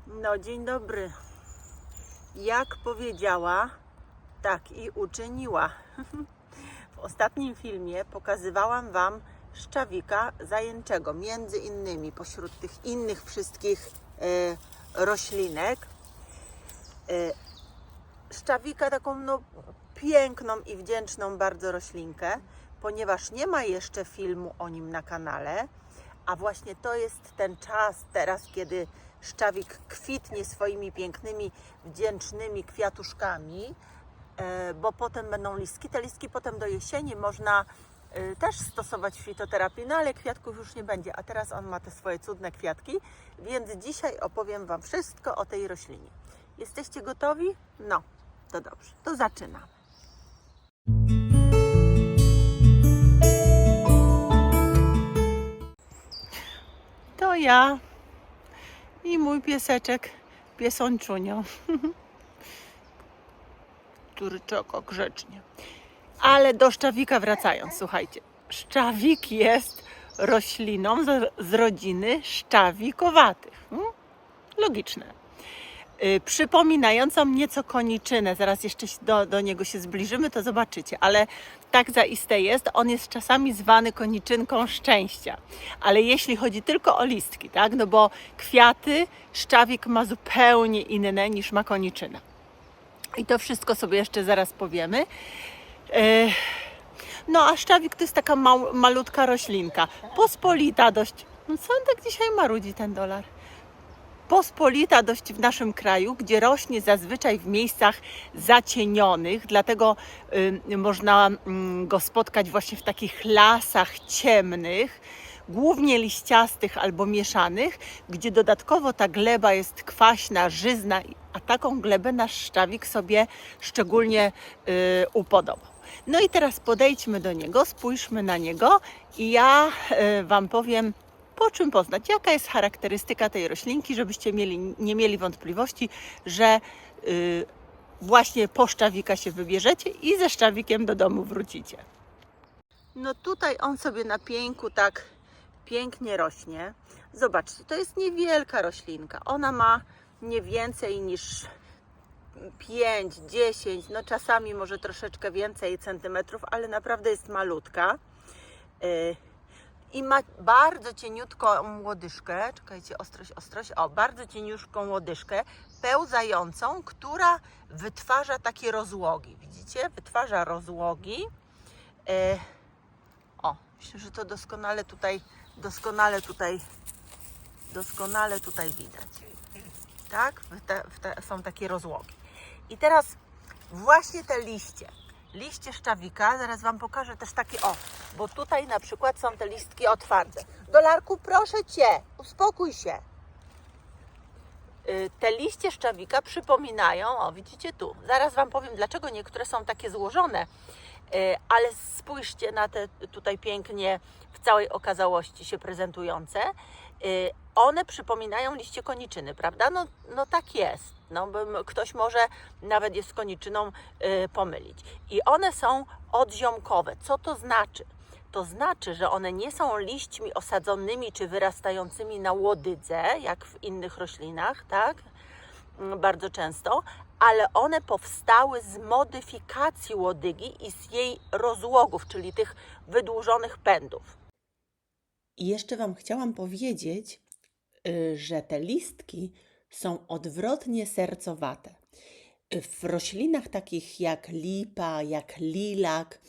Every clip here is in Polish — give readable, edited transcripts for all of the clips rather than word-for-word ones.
No, dzień dobry. Jak powiedziała, tak i uczyniła. W ostatnim filmie pokazywałam Wam szczawika zajęczego, między innymi pośród tych innych wszystkich roślinek. Szczawika taką piękną i wdzięczną bardzo roślinkę, ponieważ nie ma jeszcze filmu o nim na kanale, a właśnie to jest ten czas teraz, kiedy szczawik kwitnie swoimi pięknymi, wdzięcznymi kwiatuszkami, bo potem będą listki. Te listki potem do jesieni można też stosować w fitoterapii, no ale kwiatków już nie będzie, a teraz on ma te swoje cudne kwiatki, więc dzisiaj opowiem Wam wszystko o tej roślinie. Jesteście gotowi? No, to dobrze, to zaczynamy. To ja i mój pieseczek, piesączunio, który czeka grzecznie. Ale do szczawika wracając, słuchajcie, szczawik jest rośliną z rodziny szczawikowatych. Logiczne. Przypominającą nieco koniczynę, zaraz jeszcze do niego się zbliżymy, to zobaczycie, ale tak zaiste jest, on jest czasami zwany koniczynką szczęścia, ale jeśli chodzi tylko o listki, tak, no bo kwiaty szczawik ma zupełnie inne niż ma koniczyna. I to wszystko sobie jeszcze zaraz powiemy. No a szczawik to jest taka malutka roślinka, pospolita dość, no co on tak dzisiaj marudzi ten dolar? Pospolita dość w naszym kraju, gdzie rośnie zazwyczaj w miejscach zacienionych, dlatego można go spotkać właśnie w takich lasach ciemnych, głównie liściastych albo mieszanych, gdzie dodatkowo ta gleba jest kwaśna, żyzna, a taką glebę nasz szczawik sobie szczególnie upodobał. No i teraz podejdźmy do niego, spójrzmy na niego i ja Wam powiem, po czym poznać, jaka jest charakterystyka tej roślinki, żebyście nie mieli wątpliwości, że właśnie po szczawika się wybierzecie i ze szczawikiem do domu wrócicie. No tutaj on sobie na pieńku tak pięknie rośnie. Zobaczcie, to jest niewielka roślinka. Ona ma nie więcej niż 5, 10, no czasami może troszeczkę więcej centymetrów, ale naprawdę jest malutka. I ma bardzo cieniutką łodyżkę, czekajcie, ostrość, bardzo cieniutką łodyżkę, pełzającą, która wytwarza takie rozłogi, widzicie? Wytwarza rozłogi. Myślę, że to doskonale tutaj widać. Tak? Są takie rozłogi. I teraz właśnie te liście szczawika, zaraz Wam pokażę też takie, bo tutaj na przykład są te listki otwarte. Dolarku, proszę Cię, uspokój się. Te liście szczawika przypominają, widzicie tu, zaraz Wam powiem, dlaczego niektóre są takie złożone, ale spójrzcie na te tutaj pięknie w całej okazałości się prezentujące. One przypominają liście koniczyny, prawda? No tak jest. No, ktoś może nawet je z koniczyną pomylić. I one są odziomkowe. Co to znaczy? To znaczy, że one nie są liśćmi osadzonymi czy wyrastającymi na łodydze, jak w innych roślinach, tak? Bardzo często, ale one powstały z modyfikacji łodygi i z jej rozłogów, czyli tych wydłużonych pędów. I jeszcze Wam chciałam powiedzieć, że te listki są odwrotnie sercowate. W roślinach takich jak lipa, jak lilak,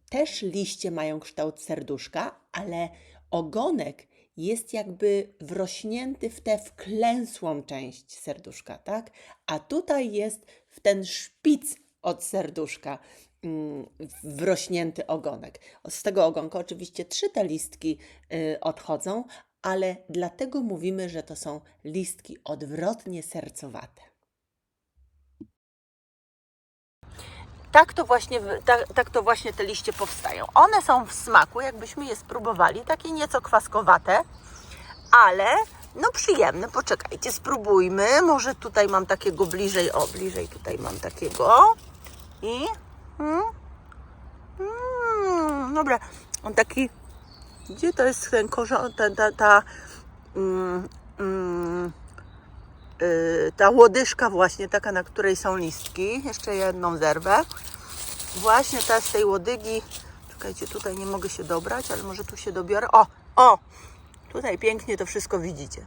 też liście mają kształt serduszka, ale ogonek jest jakby wrośnięty w tę wklęsłą część serduszka, tak? A tutaj jest w ten szpic od serduszka wrośnięty ogonek. Z tego ogonka oczywiście 3 te listki odchodzą, ale dlatego mówimy, że to są listki odwrotnie sercowate. Tak to właśnie te liście powstają. One są w smaku, jakbyśmy je spróbowali, takie nieco kwaskowate, ale no przyjemne. Poczekajcie, spróbujmy. Może tutaj mam takiego bliżej, bliżej tutaj mam takiego. I dobra, on taki, gdzie to jest ten korzeń, ta łodyżka właśnie, taka, na której są listki. Jeszcze jedną zerwę. Właśnie ta z tej łodygi, czekajcie, tutaj nie mogę się dobrać, ale może tu się dobiorę. O! Tutaj pięknie to wszystko widzicie.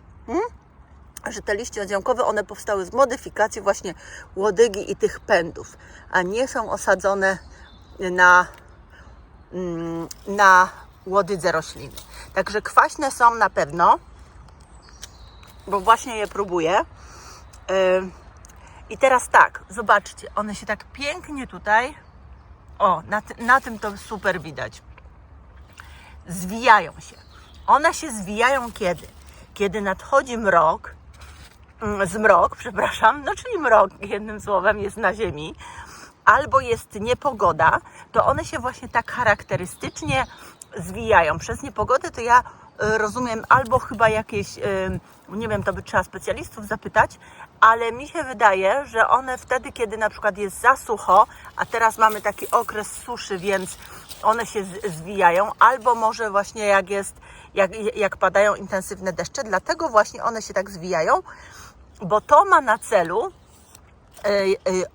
Że te liście odzionkowe, one powstały z modyfikacji właśnie łodygi i tych pędów, a nie są osadzone na łodydze rośliny. Także kwaśne są na pewno, bo właśnie je próbuję. I teraz tak, zobaczcie, one się tak pięknie tutaj, na tym to super widać, zwijają się. One się zwijają kiedy? Kiedy nadchodzi zmrok, czyli mrok, jednym słowem, jest na ziemi, albo jest niepogoda, to one się właśnie tak charakterystycznie zwijają. Przez niepogodę to ja rozumiem albo chyba jakieś, nie wiem, to by trzeba specjalistów zapytać, ale mi się wydaje, że one wtedy, kiedy na przykład jest za sucho, a teraz mamy taki okres suszy, więc one się zwijają, albo może właśnie jak padają intensywne deszcze, dlatego właśnie one się tak zwijają, bo to ma na celu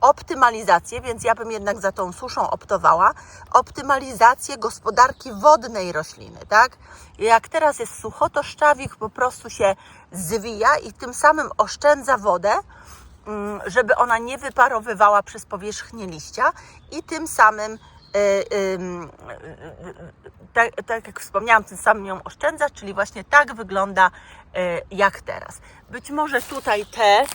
optymalizację, więc ja bym jednak za tą suszą optowała, optymalizację gospodarki wodnej rośliny, tak? Jak teraz jest sucho, to szczawik po prostu się zwija i tym samym oszczędza wodę, żeby ona nie wyparowywała przez powierzchnię liścia i tym samym tak jak wspomniałam, tym samym ją oszczędza, czyli właśnie tak wygląda jak teraz. Być może tutaj te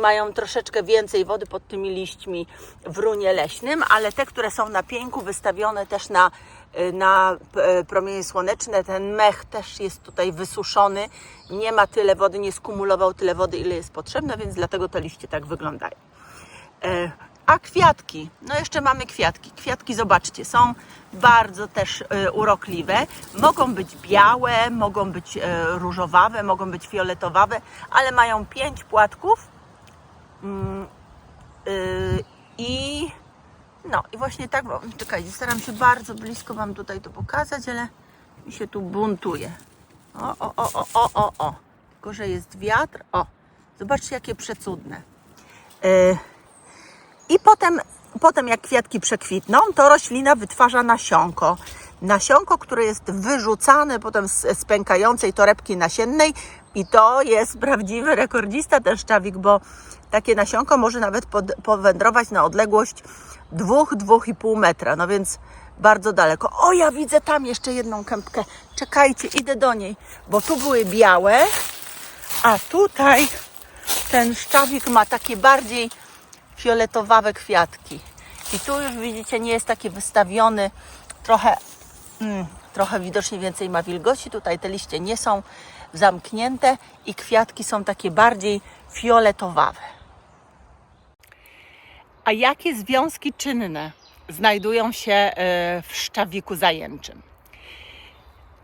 mają troszeczkę więcej wody pod tymi liśćmi w runie leśnym, ale te, które są na pieńku, wystawione też na promienie słoneczne, ten mech też jest tutaj wysuszony, nie ma tyle wody, nie skumulował tyle wody, ile jest potrzebne, więc dlatego te liście tak wyglądają. A kwiatki, no jeszcze mamy kwiatki. Kwiatki, zobaczcie, są bardzo też urokliwe. Mogą być białe, mogą być różowawe, mogą być fioletowawe, ale mają 5 płatków. I właśnie tak, czekajcie, staram się bardzo blisko Wam tutaj to pokazać, ale mi się tu buntuje. Tylko że jest wiatr. Zobaczcie, jakie przecudne. I potem jak kwiatki przekwitną, to roślina wytwarza nasionko. Nasionko, które jest wyrzucane potem z pękającej torebki nasiennej i to jest prawdziwy rekordzista ten szczawik, bo takie nasionko może nawet powędrować na odległość 2-2,5 metra, no więc bardzo daleko. Ja widzę tam jeszcze jedną kępkę. Czekajcie, idę do niej, bo tu były białe, a tutaj ten szczawik ma takie bardziej fioletowawe kwiatki. I tu już widzicie, nie jest taki wystawiony, trochę widocznie więcej ma wilgoci. Tutaj te liście nie są zamknięte i kwiatki są takie bardziej fioletowawe. A jakie związki czynne znajdują się w szczawiku zajęczym?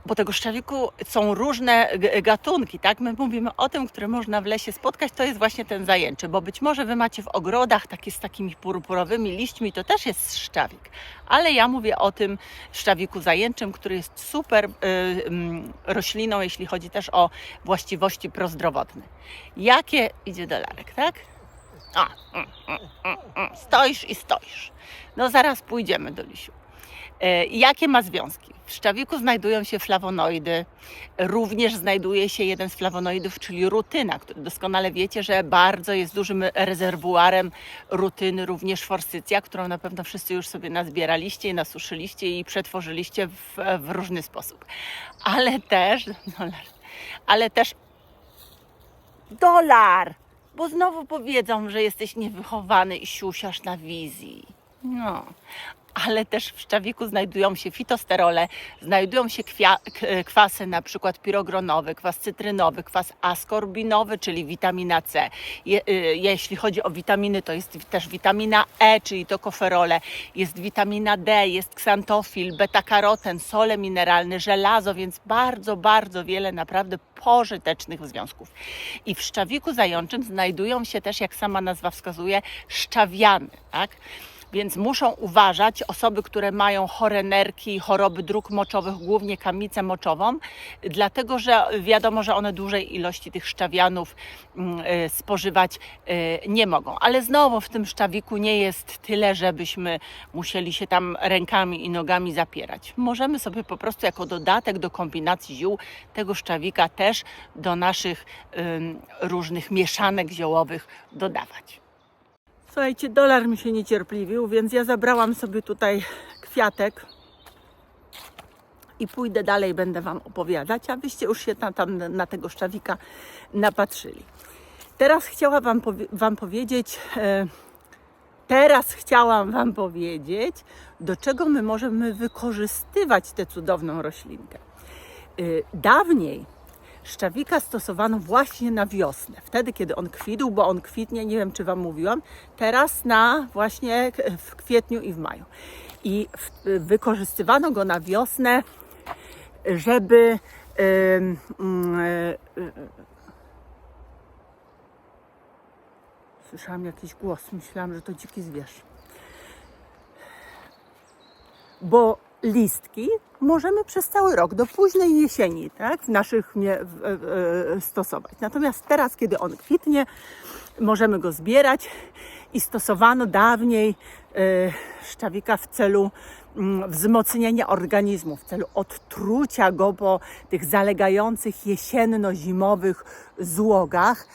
Bo tego szczawiku są różne gatunki, tak? My mówimy o tym, który można w lesie spotkać, to jest właśnie ten zajęczy, bo być może Wy macie w ogrodach takie z takimi purpurowymi liśćmi, to też jest szczawik, ale ja mówię o tym szczawiku zajęczym, który jest super rośliną, jeśli chodzi też o właściwości prozdrowotne. Jakie idzie dolarek, tak? Stoisz i stoisz. No zaraz pójdziemy do Lisiu. Jakie ma związki? W szczawiku znajdują się flawonoidy, również znajduje się jeden z flawonoidów, czyli rutyna, który doskonale wiecie, że bardzo jest dużym rezerwuarem rutyny, również forsycja, którą na pewno wszyscy już sobie nazbieraliście i nasuszyliście i przetworzyliście w różny sposób. Ale też dolar, bo znowu powiedzą, że jesteś niewychowany i siusiasz na wizji. Ale też w szczawiku znajdują się fitosterole, znajdują się kwasy, na przykład pirogronowy, kwas cytrynowy, kwas askorbinowy, czyli witamina C. Jeśli chodzi o witaminy, to jest też witamina E, czyli tokoferole, jest witamina D, jest ksantofil, beta-karoten, sole mineralne, żelazo, więc bardzo, bardzo wiele naprawdę pożytecznych związków. I w szczawiku zajączym znajdują się też, jak sama nazwa wskazuje, szczawiany, tak? Więc muszą uważać osoby, które mają chore nerki, choroby dróg moczowych, głównie kamicę moczową, dlatego że wiadomo, że one dużej ilości tych szczawianów spożywać nie mogą. Ale znowu w tym szczawiku nie jest tyle, żebyśmy musieli się tam rękami i nogami zapierać. Możemy sobie po prostu jako dodatek do kombinacji ziół tego szczawika też do naszych różnych mieszanek ziołowych dodawać. Słuchajcie, dolar mi się niecierpliwił, więc ja zabrałam sobie tutaj kwiatek i pójdę dalej, będę Wam opowiadać, a Wyście już się tam na tego szczawika napatrzyli. Teraz chciałam Wam powiedzieć, do czego my możemy wykorzystywać tę cudowną roślinkę. Dawniej szczawika stosowano właśnie na wiosnę, wtedy kiedy on kwitł, bo on kwitnie, nie wiem czy Wam mówiłam, teraz właśnie w kwietniu i w maju. I wykorzystywano go na wiosnę, żeby słyszałam jakiś głos, myślałam, że to dziki zwierz. Bo listki możemy przez cały rok, do późnej jesieni, tak, w naszych stosować. Natomiast teraz, kiedy on kwitnie, możemy go zbierać i stosowano dawniej szczawika w celu wzmocnienia organizmu, w celu odtrucia go po tych zalegających jesienno-zimowych złogach,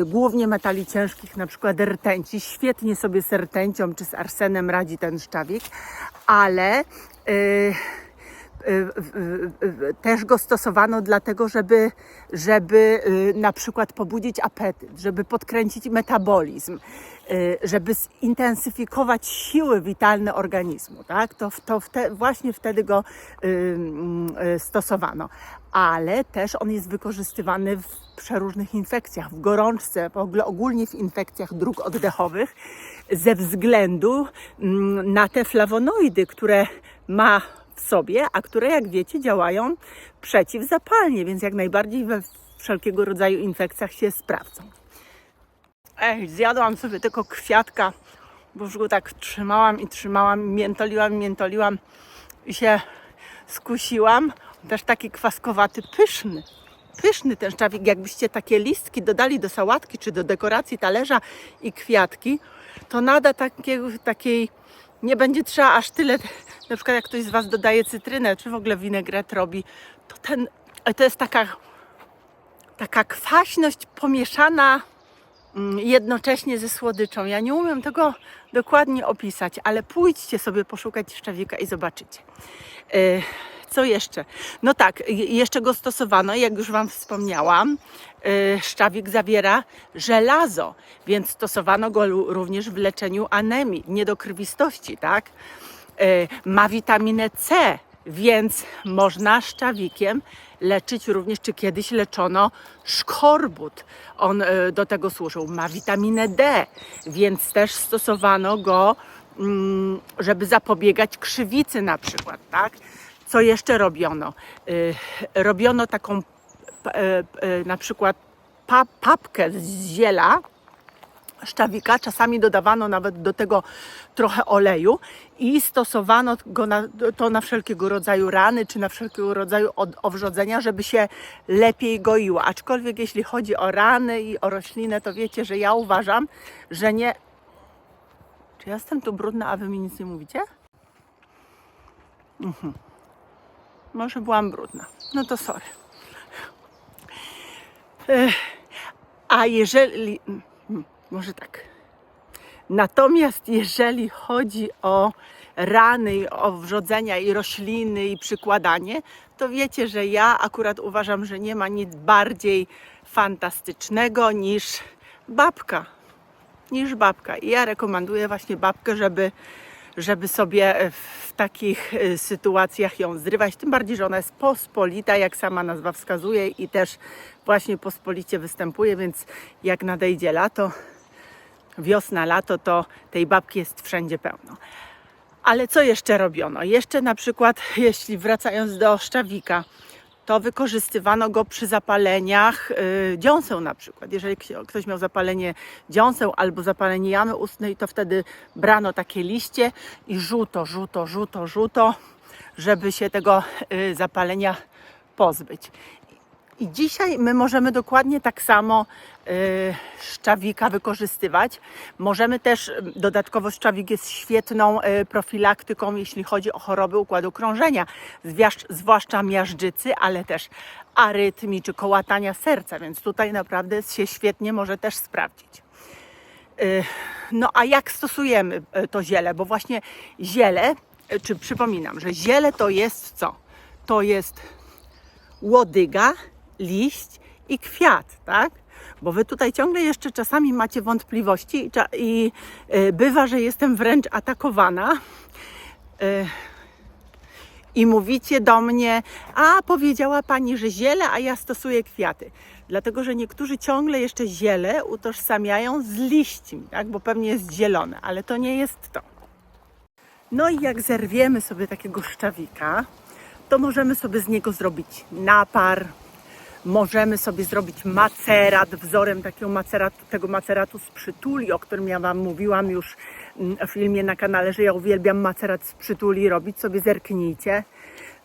głównie metali ciężkich, na przykład rtęci. Świetnie sobie z rtęcią czy z arsenem radzi ten szczawik, ale też go stosowano dlatego, żeby na przykład pobudzić apetyt, żeby podkręcić metabolizm, żeby zintensyfikować siły witalne organizmu, tak? Właśnie wtedy go stosowano. Ale też on jest wykorzystywany w przeróżnych infekcjach, w gorączce, ogólnie w infekcjach dróg oddechowych, ze względu na te flawonoidy, które ma w sobie, a które, jak wiecie, działają przeciwzapalnie, więc jak najbardziej we wszelkiego rodzaju infekcjach się sprawdzą. Zjadłam sobie tylko kwiatka, bo już go tak trzymałam, miętoliłam i się skusiłam. Też taki kwaskowaty, pyszny ten szczawik. Jakbyście takie listki dodali do sałatki czy do dekoracji talerza i kwiatki, to nada takiej, nie będzie trzeba aż tyle, na przykład jak ktoś z Was dodaje cytrynę, czy w ogóle winegret robi, to jest taka kwaśność pomieszana jednocześnie ze słodyczą. Ja nie umiem tego dokładnie opisać, ale pójdźcie sobie poszukać szczawika i zobaczycie. Co jeszcze? No tak, jeszcze go stosowano, jak już Wam wspomniałam, szczawik zawiera żelazo, więc stosowano go również w leczeniu anemii, niedokrwistości, tak? Ma witaminę C, więc można szczawikiem leczyć również, czy kiedyś leczono szkorbut. On do tego służył. Ma witaminę D, więc też stosowano go, żeby zapobiegać krzywicy na przykład, tak? Co jeszcze robiono? Robiono taką na przykład papkę z ziela szczawika, czasami dodawano nawet do tego trochę oleju i stosowano go na wszelkiego rodzaju rany, czy na wszelkiego rodzaju owrzodzenia, żeby się lepiej goiło. Aczkolwiek jeśli chodzi o rany i o roślinę, to wiecie, że ja uważam, że nie... Czy ja jestem tu brudna, a Wy mi nic nie mówicie? Może byłam brudna. No to sorry. A jeżeli... Może tak. Natomiast jeżeli chodzi o rany, o wrzodzenia i rośliny i przykładanie, to wiecie, że ja akurat uważam, że nie ma nic bardziej fantastycznego niż babka. I ja rekomenduję właśnie babkę, żeby sobie w takich sytuacjach ją zrywać. Tym bardziej, że ona jest pospolita, jak sama nazwa wskazuje i też właśnie pospolicie występuje, więc jak nadejdzie lato, wiosna, lato, to tej babki jest wszędzie pełno. Ale co jeszcze robiono? Jeszcze na przykład, jeśli wracając do szczawika, to wykorzystywano go przy zapaleniach dziąseł na przykład. Jeżeli ktoś miał zapalenie dziąseł albo zapalenie jamy ustnej, to wtedy brano takie liście i żuto, żeby się tego zapalenia pozbyć. I dzisiaj my możemy dokładnie tak samo szczawika wykorzystywać. Możemy też, dodatkowo szczawik jest świetną profilaktyką, jeśli chodzi o choroby układu krążenia, zwłaszcza miażdżycy, ale też arytmii czy kołatania serca, więc tutaj naprawdę się świetnie może też sprawdzić. No a jak stosujemy to ziele? Bo właśnie ziele, przypominam, że ziele to jest co? To jest łodyga, liść i kwiat, tak? Bo wy tutaj ciągle jeszcze czasami macie wątpliwości i bywa, że jestem wręcz atakowana i mówicie do mnie, a powiedziała pani, że ziele, a ja stosuję kwiaty. Dlatego, że niektórzy ciągle jeszcze ziele utożsamiają z liśćmi, tak? Bo pewnie jest zielone, ale to nie jest to. No i jak zerwiemy sobie takiego szczawika, to możemy sobie z niego zrobić napar, możemy sobie zrobić macerat, wzorem tego maceratu z przytuli, o którym ja Wam mówiłam już w filmie na kanale, że ja uwielbiam macerat z przytuli robić, sobie zerknijcie.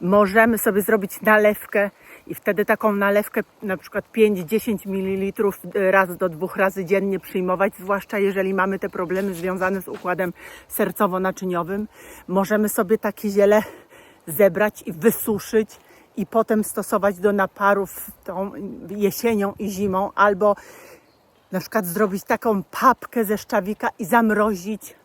Możemy sobie zrobić nalewkę i wtedy taką nalewkę na przykład 5-10 ml raz do 2 razy dziennie przyjmować, zwłaszcza jeżeli mamy te problemy związane z układem sercowo-naczyniowym. Możemy sobie takie ziele zebrać i wysuszyć i potem stosować do naparów tą jesienią i zimą, albo na przykład zrobić taką papkę ze szczawika i zamrozić,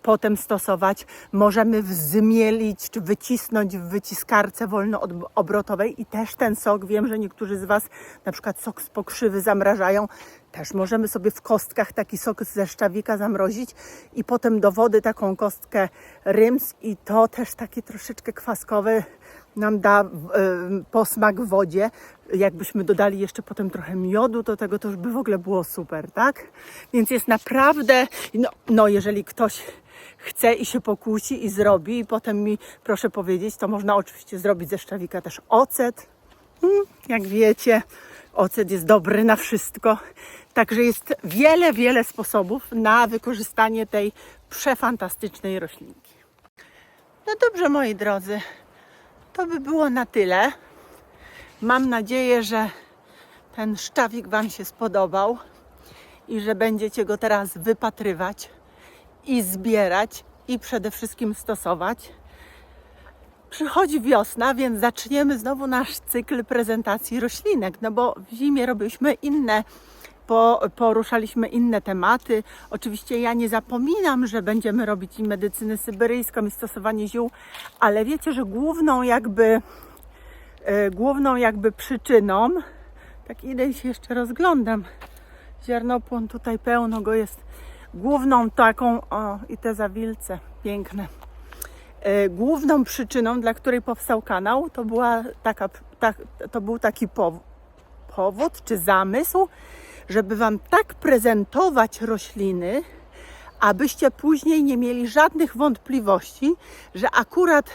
potem stosować. Możemy zmielić czy wycisnąć w wyciskarce wolnoobrotowej i też ten sok, wiem, że niektórzy z Was na przykład sok z pokrzywy zamrażają, też możemy sobie w kostkach taki sok ze szczawika zamrozić i potem do wody taką kostkę ryms i to też takie troszeczkę kwaskowe nam da posmak w wodzie. Jakbyśmy dodali jeszcze potem trochę miodu, to tego to już by w ogóle było super, tak? Więc jest naprawdę, no jeżeli ktoś chce i się pokusi i zrobi i potem mi proszę powiedzieć, to można oczywiście zrobić ze szczawika też ocet. Jak wiecie, ocet jest dobry na wszystko. Także jest wiele sposobów na wykorzystanie tej przefantastycznej roślinki. No dobrze, moi drodzy, to by było na tyle. Mam nadzieję, że ten szczawik Wam się spodobał i że będziecie go teraz wypatrywać i zbierać i przede wszystkim stosować. Przychodzi wiosna, więc zaczniemy znowu nasz cykl prezentacji roślinek, no bo w zimie robiliśmy inne, poruszaliśmy inne tematy. Oczywiście ja nie zapominam, że będziemy robić i medycynę syberyjską i stosowanie ziół, ale wiecie, że główną jakby przyczyną, tak idę i się jeszcze rozglądam, ziarnopłon tutaj pełno go jest, główną taką, o i te zawilce piękne, główną przyczyną, dla której powstał kanał, to był taki powód czy zamysł, żeby Wam tak prezentować rośliny, abyście później nie mieli żadnych wątpliwości, że akurat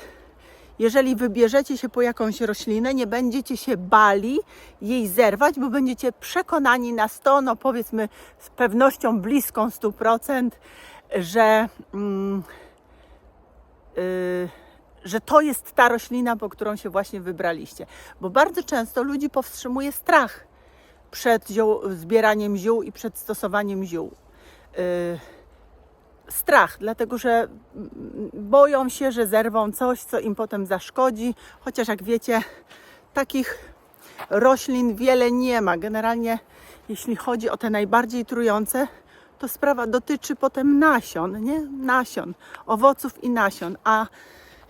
jeżeli wybierzecie się po jakąś roślinę, nie będziecie się bali jej zerwać, bo będziecie przekonani na 100, no powiedzmy z pewnością bliską 100%, że to jest ta roślina, po którą się właśnie wybraliście. Bo bardzo często ludzi powstrzymuje strach przed zbieraniem ziół i przed stosowaniem ziół. Strach, dlatego że boją się, że zerwą coś, co im potem zaszkodzi, chociaż jak wiecie, takich roślin wiele nie ma. Generalnie jeśli chodzi o te najbardziej trujące, to sprawa dotyczy potem nasion, nie? Nasion, owoców i nasion, a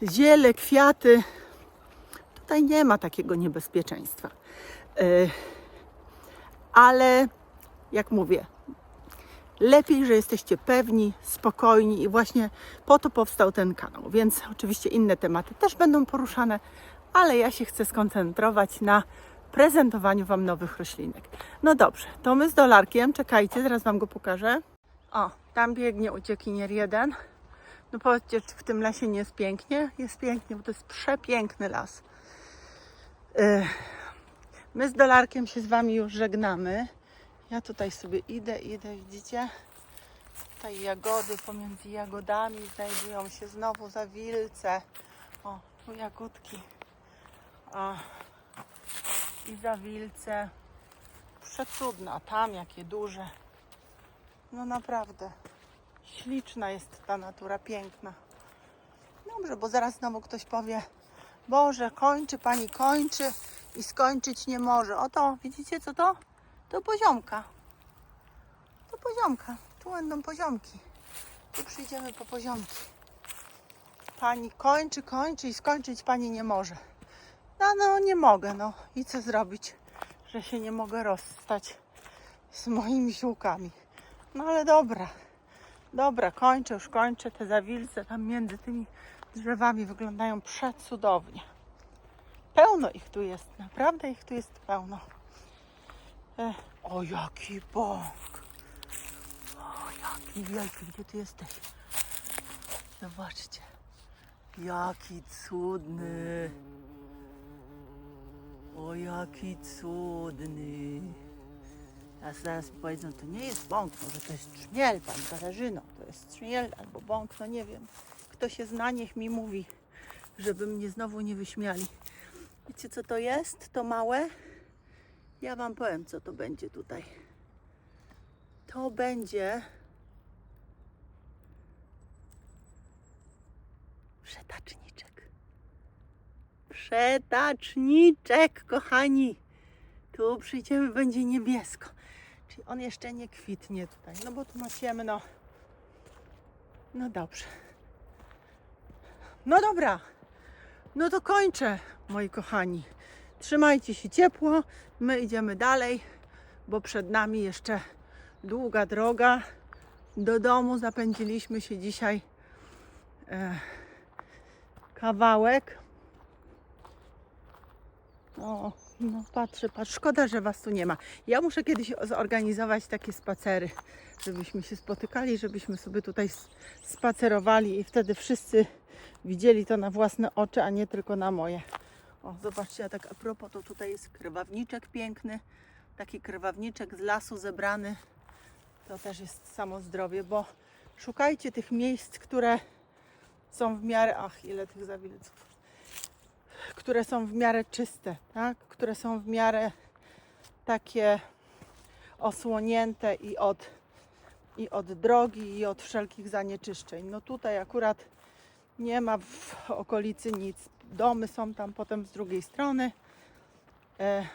ziele, kwiaty, tutaj nie ma takiego niebezpieczeństwa. Ale jak mówię, lepiej, że jesteście pewni, spokojni i właśnie po to powstał ten kanał. Więc oczywiście inne tematy też będą poruszane, ale ja się chcę skoncentrować na prezentowaniu Wam nowych roślinek. No dobrze, to my z Dolarkiem, czekajcie, zaraz Wam go pokażę. O, tam biegnie uciekinier jeden. No powiedzcie, czy w tym lesie nie jest pięknie? Jest pięknie, bo to jest przepiękny las. My z Dolarkiem się z Wami już żegnamy. Ja tutaj sobie idę, widzicie? Tutaj jagody, pomiędzy jagodami znajdują się znowu zawilce. O, tu jagódki. I zawilce. Przecudne, a tam jakie duże. No naprawdę. Śliczna jest ta natura, piękna. Dobrze, bo zaraz znowu ktoś powie: Boże, kończy Pani, kończy i skończyć nie może. Oto, widzicie co to? To poziomka. To poziomka. Tu będą poziomki. Tu przyjdziemy po poziomki. Pani kończy i skończyć Pani nie może. No nie mogę, no. I co zrobić, że się nie mogę rozstać z moimi ziółkami. No ale dobra, już kończę. Te zawilce tam między tymi drzewami wyglądają przecudownie. Pełno ich tu jest, naprawdę ich tu jest pełno. O, jaki bąk! O, jaki wielki, gdzie ty jesteś? Zobaczcie, jaki cudny! O, jaki cudny! A zaraz mi powiedzą, to nie jest bąk, może to jest trzmiel, Pani Katarzyno, to jest trzmiel albo bąk, no nie wiem. Kto się zna, niech mi mówi, żeby mnie znowu nie wyśmiali. Wiecie co to jest? To małe? Ja Wam powiem, co to będzie tutaj. To będzie przetaczniczek. Przetaczniczek, kochani. Tu przyjdziemy, będzie niebiesko. Czyli on jeszcze nie kwitnie tutaj, no bo tu ma ciemno. No dobrze. No dobra. No to kończę, moi kochani. Trzymajcie się ciepło. My idziemy dalej, bo przed nami jeszcze długa droga. Do domu zapędziliśmy się dzisiaj kawałek. O, no patrzę, szkoda, że Was tu nie ma. Ja muszę kiedyś zorganizować takie spacery, żebyśmy się spotykali, żebyśmy sobie tutaj spacerowali i wtedy wszyscy widzieli to na własne oczy, a nie tylko na moje. O, zobaczcie, a tak a propos, to tutaj jest krwawniczek piękny. Taki krwawniczek z lasu zebrany. To też jest samo zdrowie, bo szukajcie tych miejsc, które są w miarę... Ach, ile tych zawilców. Które są w miarę czyste, tak? Które są w miarę takie osłonięte i od drogi, i od wszelkich zanieczyszczeń. No tutaj akurat nie ma w okolicy nic. Domy są tam potem z drugiej strony.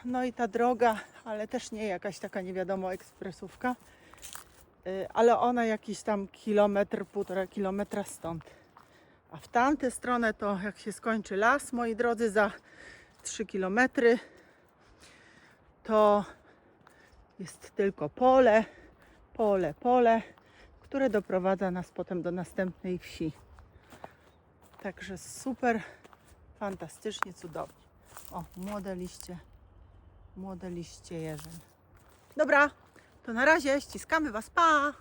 No i ta droga, ale też nie jakaś taka nie wiadomo ekspresówka, ale ona jakiś tam kilometr, 1,5 kilometra stąd. A w tamtę stronę to jak się skończy las, moi drodzy, za 3 kilometry, to jest tylko pole, które doprowadza nas potem do następnej wsi. Także super, fantastycznie, cudownie. O, młode liście jeżyn. Dobra, to na razie, ściskamy Was, pa!